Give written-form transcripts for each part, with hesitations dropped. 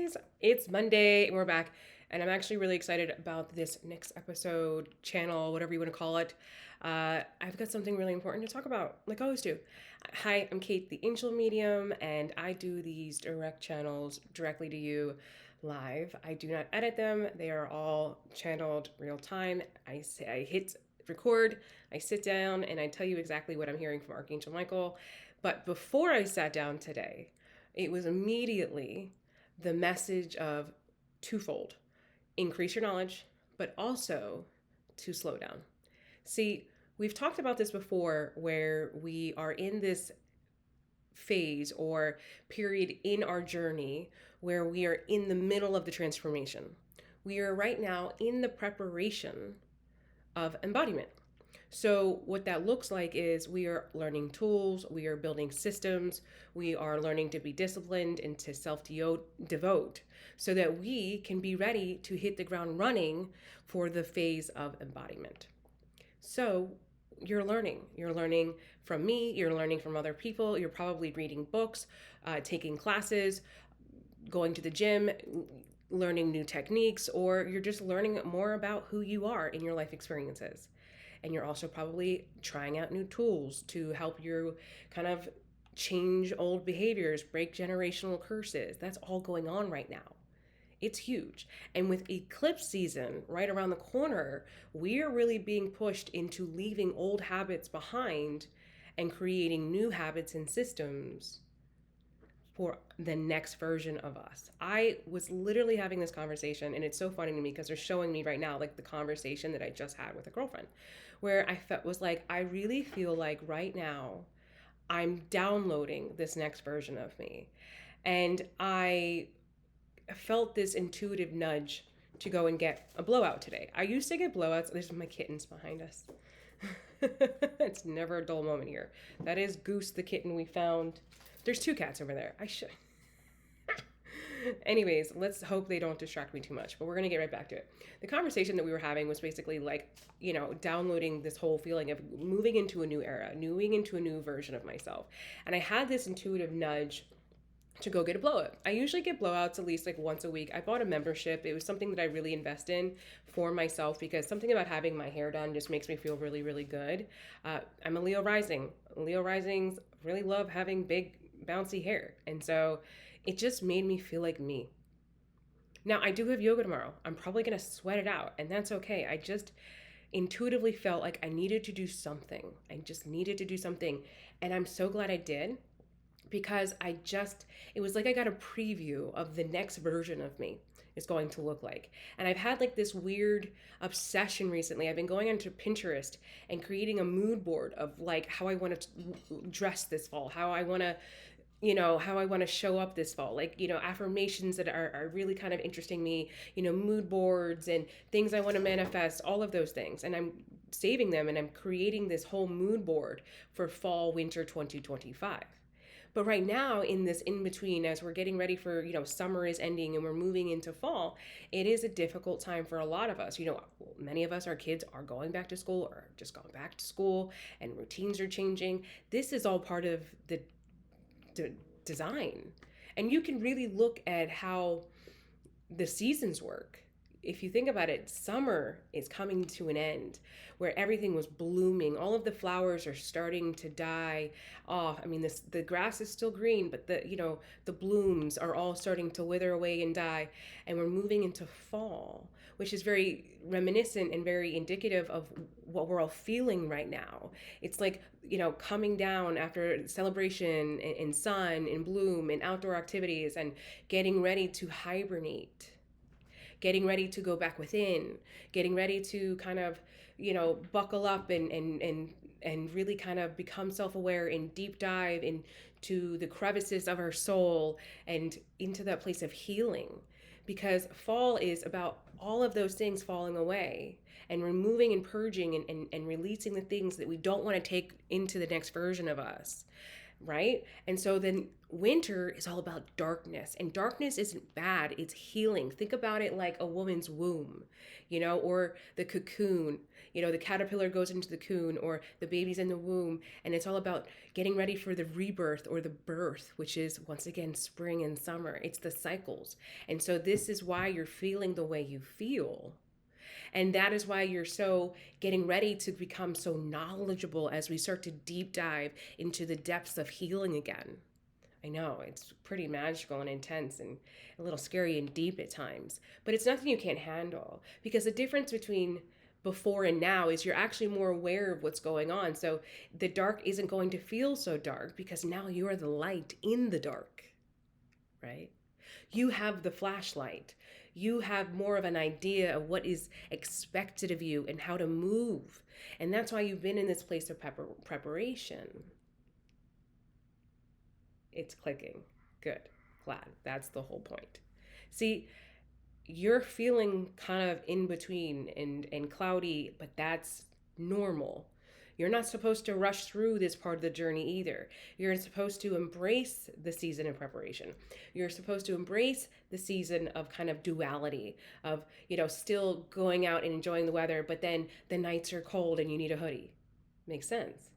Baddies. It's Monday and we're back. And I'm actually really excited about this next episode, channel, whatever you want to call it. I've got something really important to talk about, like I always do. Hi, I'm Kate, the Angel Medium, and I do these direct channels directly to you live. I do not edit them, they are all channeled real time. I hit record, I sit down, and I tell you exactly what I'm hearing from Archangel Michael. But before I sat down today, it was immediately the message of twofold: increase your knowledge, but also to slow down. See, we've talked about this before where we are in this phase or period in our journey where we are in the middle of the transformation. We are right now in the preparation of embodiment. So, what that looks like is we are learning tools, we are building systems, we are learning to be disciplined and to self devote so that we can be ready to hit the ground running for the phase of embodiment. So, you're learning from me, you're learning from other people, you're probably reading books, taking classes, going to the gym, learning new techniques, or you're just learning more about who you are in your life experiences. And you're also probably trying out new tools to help you kind of change old behaviors, break generational curses. That's all going on right now. It's huge. And with eclipse season right around the corner, we are really being pushed into leaving old habits behind and creating new habits and systems for the next version of us. I was literally having this conversation, and it's so funny to me because they're showing me right now, like the conversation that I just had with a girlfriend, where I felt was like, I really feel like right now I'm downloading this next version of me. And I felt this intuitive nudge to go and get a blowout today. I used to get blowouts. There's my kittens behind us. It's never a dull moment here. That is Goose, the kitten we found. There's two cats over there. I should. Anyways, let's hope they don't distract me too much, but we're going to get right back to it. The conversation that we were having was basically like, downloading this whole feeling of moving into a new era, moving into a new version of myself. And I had this intuitive nudge to go get a blowout. I usually get blowouts at least like once a week. I bought a membership. It was something that I really invest in for myself because something about having my hair done just makes me feel really, really good. I'm a Leo rising. Leo risings really love having big, bouncy hair. And so it just made me feel like me. Now, I do have yoga tomorrow. I'm probably going to sweat it out, and that's okay. I just intuitively felt like I needed to do something. I just needed to do something. And I'm so glad I did, because it was like I got a preview of the next version of me is going to look like. And I've had like this weird obsession recently. I've been going onto Pinterest and creating a mood board of like how I want to dress this fall, how I want to show up this fall, like, affirmations that are really kind of interesting me, mood boards and things I want to manifest, all of those things. And I'm saving them and I'm creating this whole mood board for fall, winter 2025. But right now, in this in between, as we're getting ready for, summer is ending and we're moving into fall, it is a difficult time for a lot of us. Many of us, our kids are going back to school or just gone back to school and routines are changing. This is all part of the design. And you can really look at how the seasons work. If you think about it, summer is coming to an end where everything was blooming. All of the flowers are starting to die off. I mean, the grass is still green, but the blooms are all starting to wither away and die. And we're moving into fall, which is very reminiscent and very indicative of what we're all feeling right now. It's like, coming down after celebration and sun and bloom and outdoor activities and getting ready to hibernate, getting ready to go back within, getting ready to kind of, buckle up and really kind of become self-aware and deep dive into the crevices of our soul and into that place of healing. Because fall is about all of those things falling away and removing and purging and releasing the things that we don't want to take into the next version of us. right? And so then winter is all about darkness, and darkness isn't bad, it's healing. Think about it like a woman's womb, or the cocoon. The caterpillar goes into the cocoon, or the baby's in the womb, and it's all about getting ready for the rebirth or the birth, which is once again spring and summer. It's the cycles. And so this is why you're feeling the way you feel. And that is why you're so getting ready to become so knowledgeable as we start to deep dive into the depths of healing again. I know it's pretty magical and intense and a little scary and deep at times, but it's nothing you can't handle, because the difference between before and now is you're actually more aware of what's going on. So the dark isn't going to feel so dark because now you are the light in the dark, right? You have the flashlight. You have more of an idea of what is expected of you and how to move. And that's why you've been in this place of preparation. It's clicking. Good. Glad. That's the whole point. See, you're feeling kind of in between and cloudy, but that's normal. You're not supposed to rush through this part of the journey either. You're supposed to embrace the season of preparation. You're supposed to embrace the season of kind of duality, of, still going out and enjoying the weather, but then the nights are cold and you need a hoodie. Makes sense,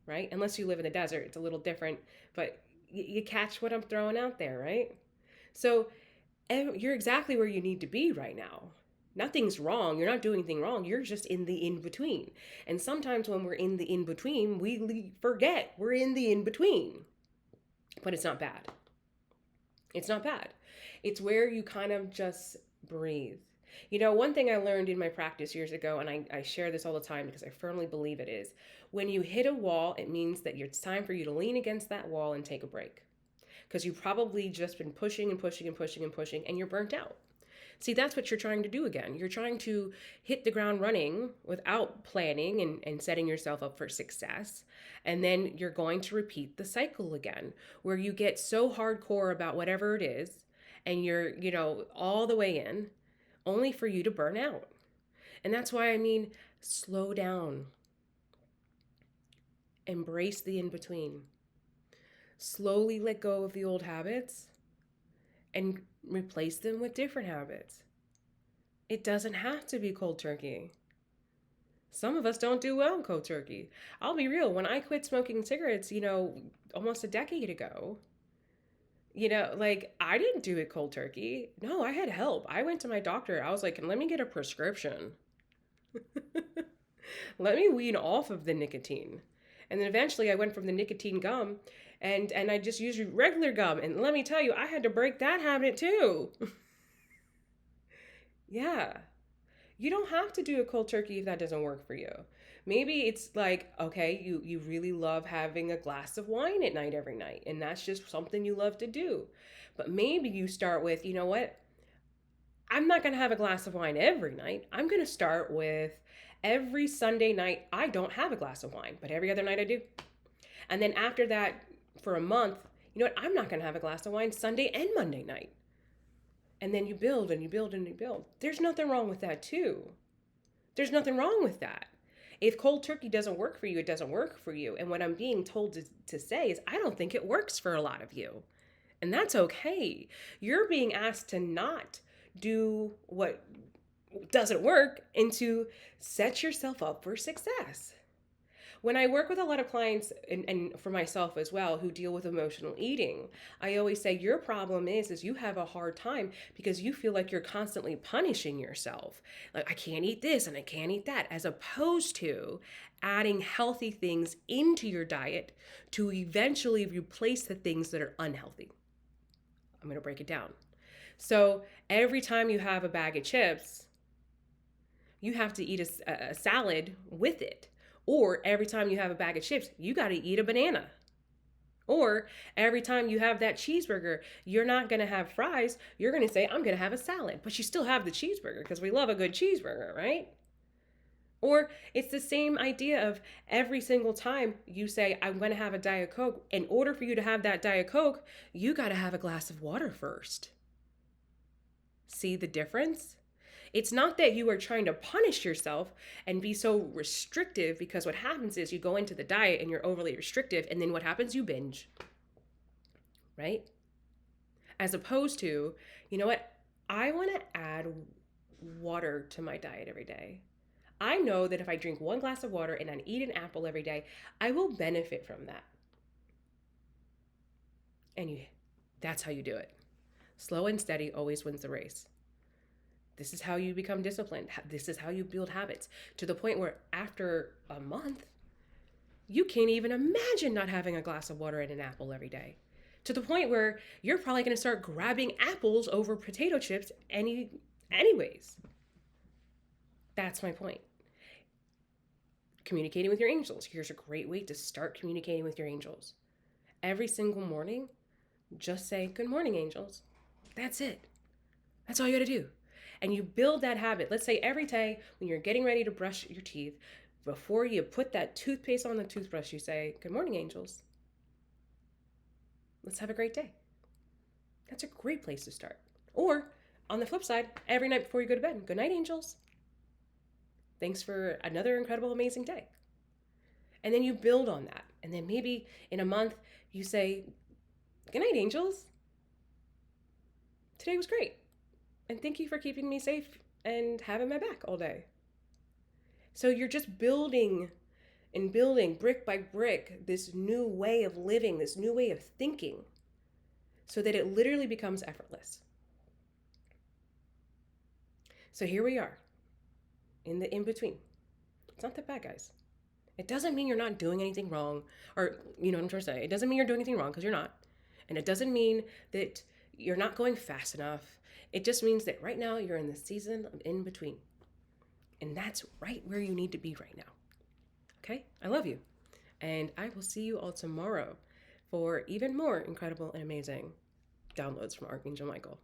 right? Unless you live in the desert, it's a little different, but you catch what I'm throwing out there, right? So you're exactly where you need to be right now. Nothing's wrong. You're not doing anything wrong. You're just in the in-between. And sometimes when we're in the in-between, we forget we're in the in-between. But it's not bad. It's not bad. It's where you kind of just breathe. One thing I learned in my practice years ago, and I share this all the time because I firmly believe it is, when you hit a wall, it means that it's time for you to lean against that wall and take a break. Because you've probably just been pushing and pushing and pushing and pushing, and you're burnt out. See, that's what you're trying to do again. You're trying to hit the ground running without planning and setting yourself up for success. And then you're going to repeat the cycle again, where you get so hardcore about whatever it is, and you're, all the way in, only for you to burn out. And that's why slow down. Embrace the in-between. Slowly let go of the old habits and replace them with different habits. It doesn't have to be cold turkey. Some of us don't do well in cold turkey. I'll be real, when I quit smoking cigarettes, almost a decade ago, I didn't do it cold turkey. No, I had help. I went to my doctor. I was like, let me get a prescription. Let me wean off of the nicotine. And then eventually I went from the nicotine gum and I just used regular gum. And let me tell you, I had to break that habit too. Yeah. You don't have to do a cold turkey if that doesn't work for you. Maybe it's like, okay, you really love having a glass of wine at night every night, and that's just something you love to do. But maybe you start with, you know what? I'm not going to have a glass of wine every night. I'm going to start with every Sunday night, I don't have a glass of wine, but every other night I do. And then after that, for a month, you know what? I'm not going to have a glass of wine Sunday and Monday night. And then you build and you build and you build. There's nothing wrong with that too. There's nothing wrong with that. If cold turkey doesn't work for you, it doesn't work for you. And what I'm being told to say is, I don't think it works for a lot of you. And that's okay. You're being asked to not do what doesn't work and to set yourself up for success. When I work with a lot of clients, and for myself as well, who deal with emotional eating, I always say your problem is you have a hard time because you feel like you're constantly punishing yourself. Like, I can't eat this and I can't eat that, as opposed to adding healthy things into your diet to eventually replace the things that are unhealthy. I'm going to break it down. So every time you have a bag of chips, you have to eat a salad with it. Or every time you have a bag of chips, you got to eat a banana. Or every time you have that cheeseburger, you're not going to have fries. You're going to say, I'm going to have a salad. But you still have the cheeseburger because we love a good cheeseburger, right? Or it's the same idea of every single time you say, I'm going to have a Diet Coke. In order for you to have that Diet Coke, you got to have a glass of water first. See the difference? It's not that you are trying to punish yourself and be so restrictive, because what happens is you go into the diet and you're overly restrictive, and then what happens? You binge, right? As opposed to, you know what? I want to add water to my diet every day. I know that if I drink one glass of water and I eat an apple every day, I will benefit from that. And that's how you do it. Slow and steady always wins the race. This is how you become disciplined. This is how you build habits, to the point where after a month, you can't even imagine not having a glass of water and an apple every day. To the point where you're probably going to start grabbing apples over potato chips anyways. That's my point. Communicating with your angels. Here's a great way to start communicating with your angels. Every single morning, just say, "Good morning, angels." That's it. That's all you got to do. And you build that habit. Let's say every day when you're getting ready to brush your teeth, before you put that toothpaste on the toothbrush, you say, "Good morning, angels. Let's have a great day." That's a great place to start. Or on the flip side, every night before you go to bed, "Good night, angels. Thanks for another incredible, amazing day." And then you build on that. And then maybe in a month, you say, "Good night, angels. Today was great. And thank you for keeping me safe and having my back all day." So you're just building and building brick by brick this new way of living, this new way of thinking, so that it literally becomes effortless. So here we are in the in-between. It's not that bad, guys. It doesn't mean you're not doing anything wrong, or you know what I'm trying to say. It doesn't mean you're doing anything wrong, because you're not. And it doesn't mean that you're not going fast enough. It just means that right now you're in the season of in between. And that's right where you need to be right now. Okay? I love you. And I will see you all tomorrow for even more incredible and amazing downloads from Archangel Michael.